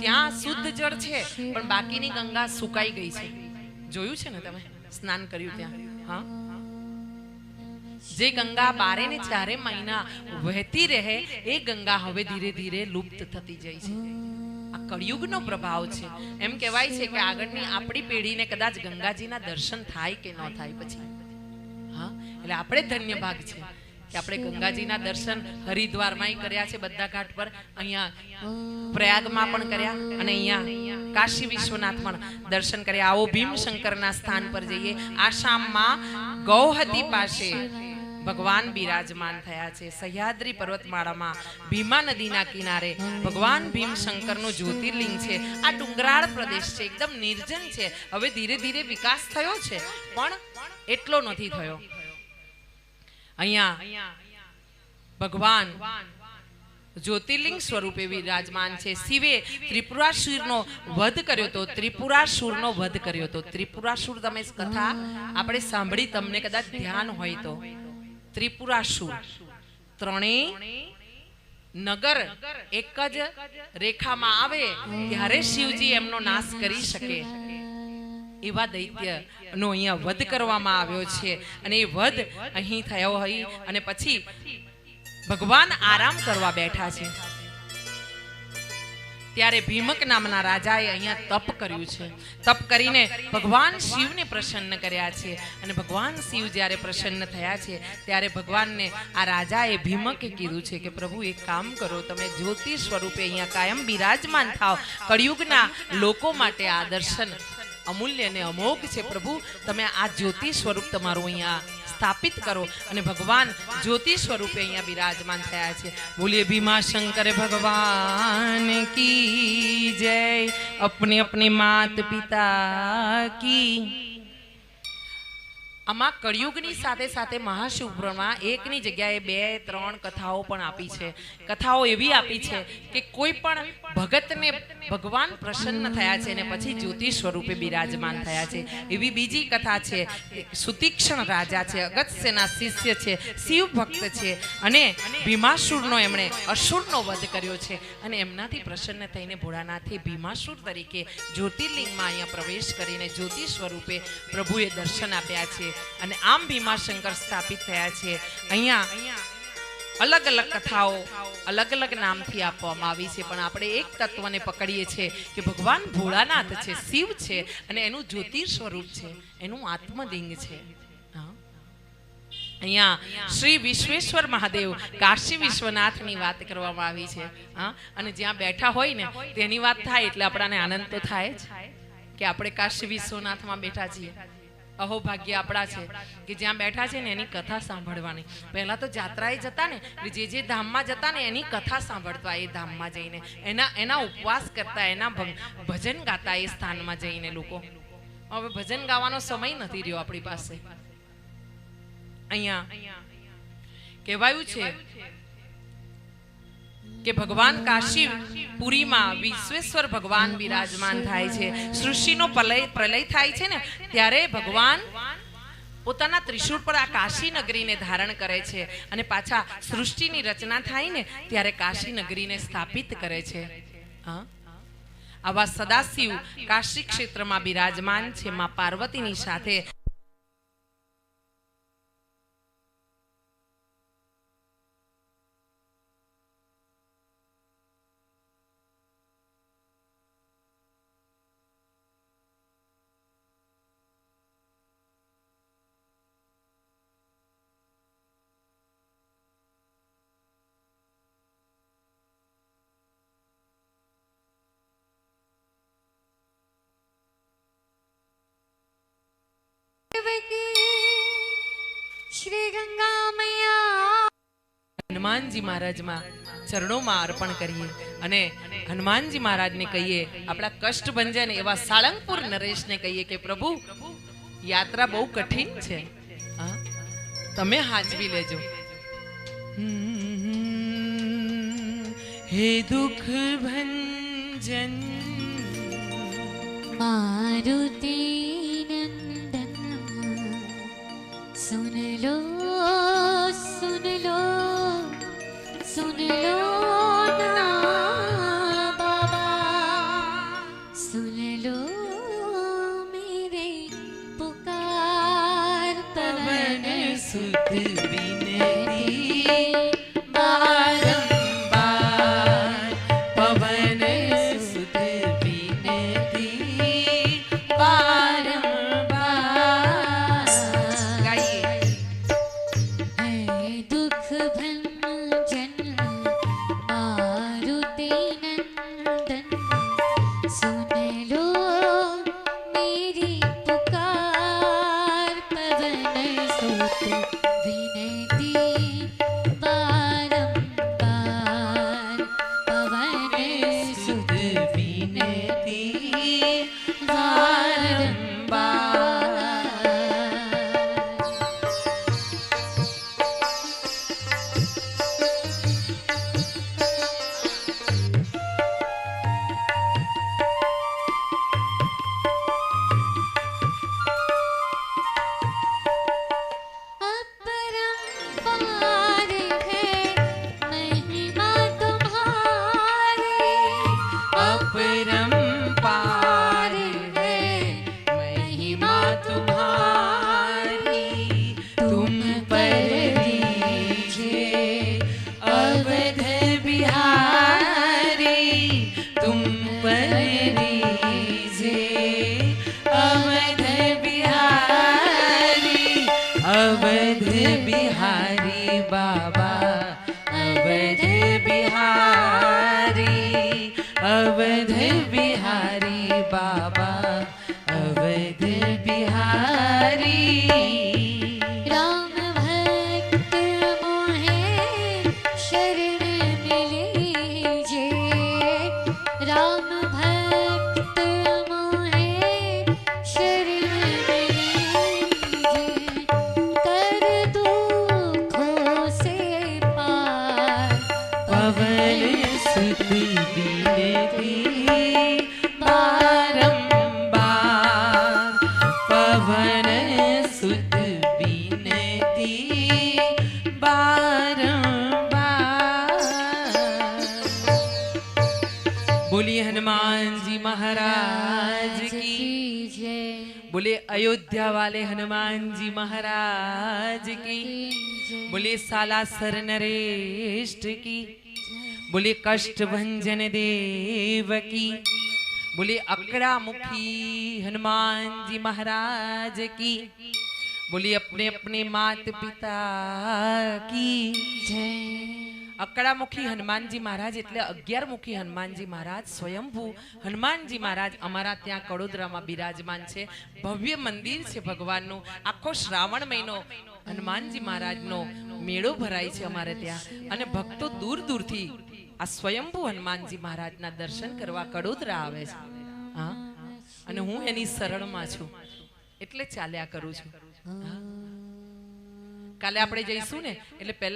ત્યાં શુદ્ધ જળ છે પણ બાકીની ગંગા સુકાઈ ગઈ છે. જોયું છે ને તમે? સ્નાન કર્યું ત્યાં? હા, જે ગંગા 12 ને 4 મહિના વહેતી રહે એ ગંગા હવે ધીરે ધીરે લુપ્ત થતી જાય છે. આ કળિયુગનો પ્રભાવ છે. એમ કહેવાય છે કે આગળની આપણી પેઢીને કદાચ ગંગાજીના દર્શન થાય કે ન થાય પછી. હા, એટલે આપણે ધન્ય ભાગ છે કે આપણે ગંગાજીના દર્શન હરિદ્વારમાં કર્યા છે, બધા ઘાટ પર, અહીંયા પ્રયાગમાં પણ કર્યા અને અહીંયા કાશી વિશ્વનાથ પણ દર્શન કર્યા. આવો ભીમશંકરના સ્થાન પર જઈએ. આસામમાં ગૌહતી પાસે ભગવાન બિરાજમાન થયા છે. સહ્યાદ્રી પર્વતમાળામાં ભીમા નદીના કિનારે ભગવાન ભીમશંકરનું જ્યોતિર્લિંગ છે. આ ડુંગરાળ પ્રદેશ છે, એકદમ નિર્જન છે. હવે ધીરે ધીરે વિકાસ થયો છે પણ એટલો નથી થયો. અહીંયા ભગવાન જ્યોતિર્લિંગ સ્વરૂપે વિરાજમાન છે. શિવે ત્રિપુરાસુરનો વધ કર્યો તો. ત્રિપુરાસુરનો વધ કર્યો તો. ત્રિપુરાસુર તમે કથા આપણે સાંભળી, તમને કદાચ ધ્યાન હોય તો. ત્રિપુરાસુર ત્રણેય નગર એક જ રેખામાં આવે ત્યારે શિવજી એમનો નાશ કરી શકે એવા દૈત્ય નો અહીંયા વધ કરવામાં આવ્યો છે. અને એ વધ અહીં થયો હોય અને પછી ભગવાન આરામ કરવા બેઠા છે ત્યારે ભીમક નામના રાજાએ અહીંયા તપ કર્યું છે. તપ કરીને ભગવાન શિવને પ્રસન્ન કર્યા છે. અને ભગવાન શિવ જ્યારે પ્રસન્ન થયા છે ત્યારે ભગવાનને આ રાજાએ ભીમકે કીધું છે કે પ્રભુ એક કામ કરો, તમે જ્યોતિ સ્વરૂપે અહીંયા કાયમ બિરાજમાન થાવ. કળિયુગના લોકો માટે આ દર્શન અમૂલ્ય અને અમોઘ છે. પ્રભુ તમે આ જ્યોતિ સ્વરૂપ તમારું અહીંયા સ્થાપિત કરો. અને ભગવાન જ્યોતિ સ્વરૂપે અહીંયા બિરાજમાન થયા છે. બોલીએ ભીમા શંકર ભગવાન કી જય. અપને અપને માત પિતા કી. આમાં કળિયુગની સાથે સાથે મહાશિવપુરાણમાં એકની જગ્યાએ 2, 3 કથાઓ પણ આપી છે. કથાઓ એવી આપી છે કે કોઈ પણ ભગતને ભગવાન પ્રસન્ન થયા છે અને પછી જ્યોતિ સ્વરૂપે બિરાજમાન થયા છે. એવી બીજી કથા છે. સુતીક્ષ્ણ રાજા છે, અગસ્ત્યના શિષ્ય છે, શિવ ભક્ત છે અને ભીમાસુરનો એમણે અસુરનો વધ કર્યો છે અને એમનાથી પ્રસન્ન થઈને ભોળાનાથે ભીમાસુર તરીકે જ્યોતિર્લિંગમાં અહીંયા પ્રવેશ કરીને જ્યોતિ સ્વરૂપે પ્રભુએ દર્શન આપ્યા છે. અને આમ ભીમાશંકર સ્થાપિત થયા છે. અહીંયા અલગ અલગ કથાઓ અલગ અલગ નામથી આપવામાં આવી છે પણ આપણે એક તત્વને પકડીએ છીએ કે ભગવાન ભોળાનાથ છે, શિવ છે અને એનું જ્યોતિર સ્વરૂપ છે, એનું આત્મલિંગ છે. અહીંયા શ્રી વિશ્વેશ્વર મહાદેવ કાશી વિશ્વનાથની વાત કરવામાં આવી છે. અને જ્યાં બેઠા હોય ને તેની વાત થાય એટલે આપણાને આનંદ તો થાય જ કે આપણે કાશી વિશ્વનાથમાં બેઠા છીએ. અહોભાગ્ય આપણા છે કે જ્યાં બેઠા છે ને એની કથા સાંભળવાની. પહેલા તો જાત્રાએ જતા ને, જે ધામમાં જતા ને એની કથા સાંભળતા, એ ધામમાં જઈને એના ઉપવાસ કરતા, એના ભજન ગાતા એ સ્થાનમાં જઈને લોકો. હવે ભજન ગાવાનો સમય નથી રહ્યો આપણી પાસે. અહીંયા કહેવાયું છે કે ભગવાન કાશી પુરીમાં વિશ્વેશ્વર ભગવાન બિરાજમાન થાય છે. સૃષ્ટિનો પ્રલય થાય છે ને ત્યારે ભગવાન પોતાના ત્રિશૂળ પર આ કાશી નગરીને ધારણ કરે છે અને પાછા સૃષ્ટિની રચના થાય ને ત્યારે કાશી નગરીને સ્થાપિત કરે છે. આવા સદાશિવ કાશી ક્ષેત્રમાં બિરાજમાન છે માં પાર્વતીની સાથે. શ્રી ગંગા મૈયા હનુમાનજી મહારાજમાં ચરણોમાં અર્પણ કરીએ અને હનુમાનજી મહારાજને કહીએ, આપણા કષ્ટ ભંજન એવા સાળંગપુર નરેશને કહીએ કે પ્રભુ યાત્રા બહુ કઠિન છે, તમે હાજવી લેજો. હે દુઃખ ભંજન मारुति नंदन सुन लो सुन लो सुन लो ना बाबा વિનતી બારંબાર પવન સુત વિનતી બારંબાર ગાઈએ है दुख भंजन मारुति नंदन सुन लो मेरी पुकार पवन सुत विनती बारंबार पवन सुत વિનતી બારંબાર अपरंपार है महिमा तुम्हारी अपरंपार है महिमा तुम्हारी तुम पर दीजिए अवध बिहारी तुम पर दीजिए अवध बिहारी अवध बिहारी बाबा अवध बिहारी अवध बिहारी बाबा अवध बिहारी राम भक्त मोहे शरण मिलीजे राम भक्त मोहे शरण मिलीजे कर दुखों से पार पवन सुत विनती बारंबार पवन सुत विनती बारंबार बोलिए हनुमान जी महाराज की जय बोले अयोध्या वाले हनुमान जी महाराज की बोले सालासर नरेश की बोले कष्ट भंजन देव की बोले अकड़ा मुखी हनुमान जी महाराज की बोले अपने अपने मात पिता की जय અકળામુખી હનુમાનજી મહારાજ એટલે 11 મુખી હનુમાનજી મહારાજ સ્વયંભૂ હનુમાનજી મહારાજ અમારા ત્યાં કડોદરામાં બિરાજમાન છે ભવ્ય મંદિર છે ભગવાનનું આખો શ્રાવણ મહિનો હનુમાનજી મહારાજનો મેળો ભરાય છે અમારે ત્યાં અને ભક્તો દૂર દૂરથી આ સ્વયંભૂ હનુમાનજી મહારાજના દર્શન કરવા કડોદરા આવે છે હા અને હું એની શરણમાં છું એટલે ચાલ્યા કરું છું કાલે આપણે જઈશું ને એટલે પહેલા